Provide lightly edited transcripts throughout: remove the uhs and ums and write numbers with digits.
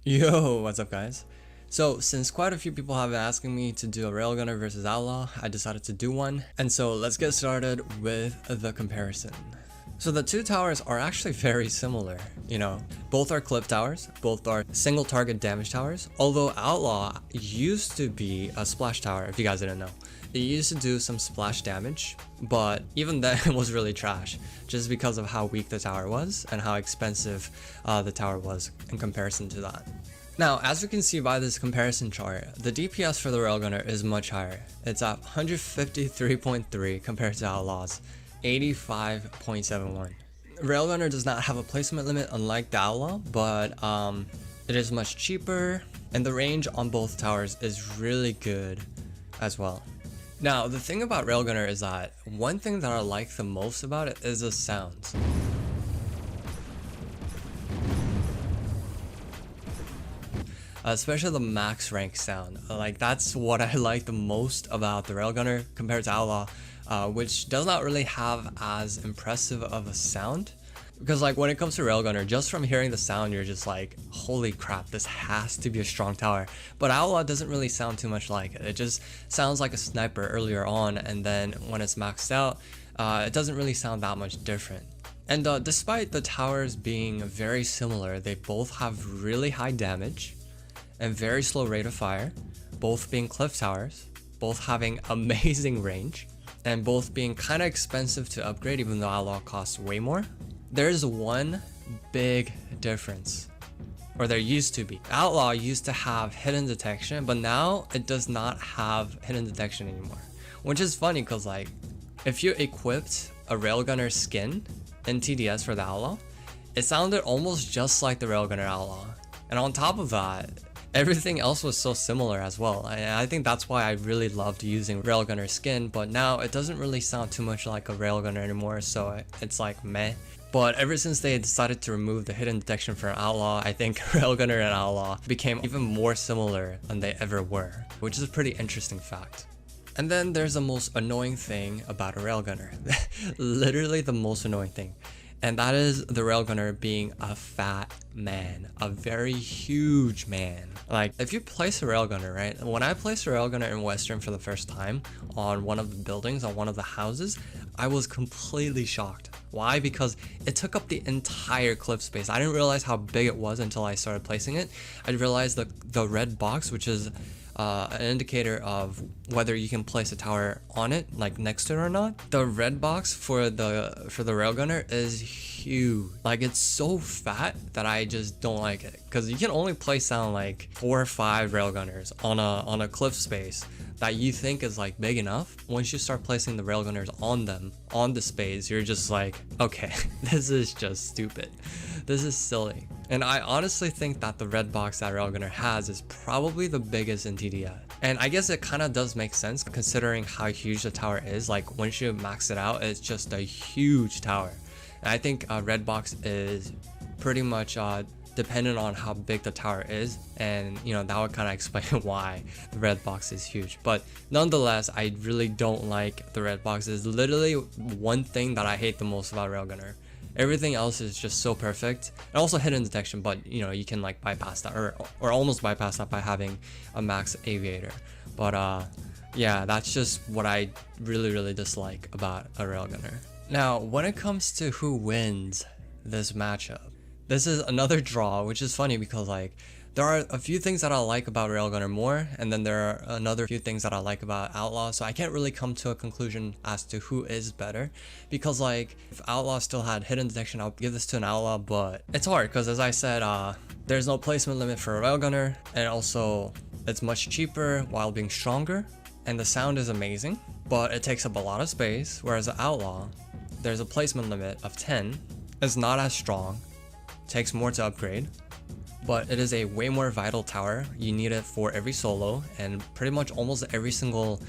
Yo, what's up guys? So since quite a few people have been asking me to do a Railgunner versus Outlaw, I decided to do one. And so let's get started with the comparison. So the two towers are actually very similar, both are cliff towers, both are single target damage towers, although Outlaw used to be a splash tower, if you guys didn't know. It used to do some splash damage, but even then it was really trash, just because of how weak the tower was and how expensive the tower was in comparison to that. Now, as you can see by this comparison chart, the DPS for the Railgunner is much higher. It's at 153.3 compared to Outlaw's 85.71. Railgunner does not have a placement limit unlike the Outlaw, but it is much cheaper, and the range on both towers is really good as well. Now, the thing about Railgunner is that one thing that I like the most about it is the sounds. Especially the max rank sound. Like, that's what I like the most about the Railgunner compared to Outlaw, which does not really have as impressive of a sound. Because like when it comes to Railgunner, just from hearing the sound, you're just like, holy crap, this has to be a strong tower. But Outlaw doesn't really sound too much like it. It just sounds like a sniper earlier on, and then when it's maxed out, it doesn't really sound that much different. And despite the towers being very similar, they both have really high damage and very slow rate of fire, both being cliff towers, both having amazing range, and both being kind of expensive to upgrade even though Outlaw costs way more. There's one big difference, or there used to be. Outlaw used to have hidden detection, but now it does not have hidden detection anymore. Which is funny because like, if you equipped a Railgunner skin in TDS for the Outlaw, it sounded almost just like the Railgunner Outlaw. And on top of that, everything else was so similar as well. I think that's why I really loved using Railgunner skin, but now it doesn't really sound too much like a Railgunner anymore, so it's like meh. But ever since they decided to remove the hidden detection for Outlaw, I think Railgunner and Outlaw became even more similar than they ever were, which is a pretty interesting fact. And then there's the most annoying thing about a Railgunner. Literally the most annoying thing. And that is the Railgunner being a fat man, a very huge man. Like, if you place a Railgunner, right? When I placed a Railgunner in Western for the first time on one of the buildings, on one of the houses, I was completely shocked. Why? Because it took up the entire cliff space. I didn't realize how big it was until I started placing it. I realized the red box, which is an indicator of whether you can place a tower on it, like next to it or not. The red box for the Railgunner is huge. Like, it's so fat that I just don't like it, because you can only place down like 4 or 5 Railgunners on a cliff space that you think is like big enough. Once you start placing the Railgunners on them, on the space, you're just like, okay, this is just stupid. This is silly. And I honestly think that the red box that Railgunner has is probably the biggest in TDS. And I guess it kind of does make sense considering how huge the tower is. Like, once you max it out, it's just a huge tower. And I think red box is pretty much dependent on how big the tower is, and that would kind of explain why the red box is huge. But nonetheless, I really don't like the red box. It's literally one thing that I hate the most about Railgunner. Everything else is just so perfect, and also hidden detection, but you can like bypass that, or almost bypass that by having a max aviator. But yeah, that's just what I really dislike about a Railgunner. Now, when it comes to who wins this matchup, this is another draw, which is funny because like, there are a few things that I like about Railgunner more, and then there are another few things that I like about Outlaw, so I can't really come to a conclusion as to who is better, because like, if Outlaw still had hidden detection, I'll give this to an Outlaw, but it's hard because, as I said, there's no placement limit for a Railgunner, and also it's much cheaper while being stronger, and the sound is amazing, but it takes up a lot of space, whereas the Outlaw, there's a placement limit of 10, it's not as strong, takes more to upgrade, but it is a way more vital tower. You need it for every solo and pretty much almost every single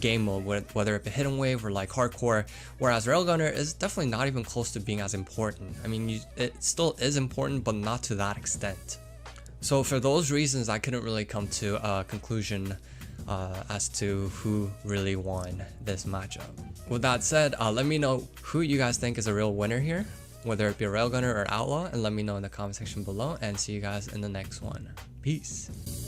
game mode, whether it be hidden wave or like hardcore, whereas Railgunner is definitely not even close to being as important. I mean, it still is important, but not to that extent. So for those reasons, I couldn't really come to a conclusion as to who really won this matchup. With that said, let me know who you guys think is a real winner here. whether it be Railgunner or Outlaw, and let me know in the comment section below, and see you guys in the next one. Peace.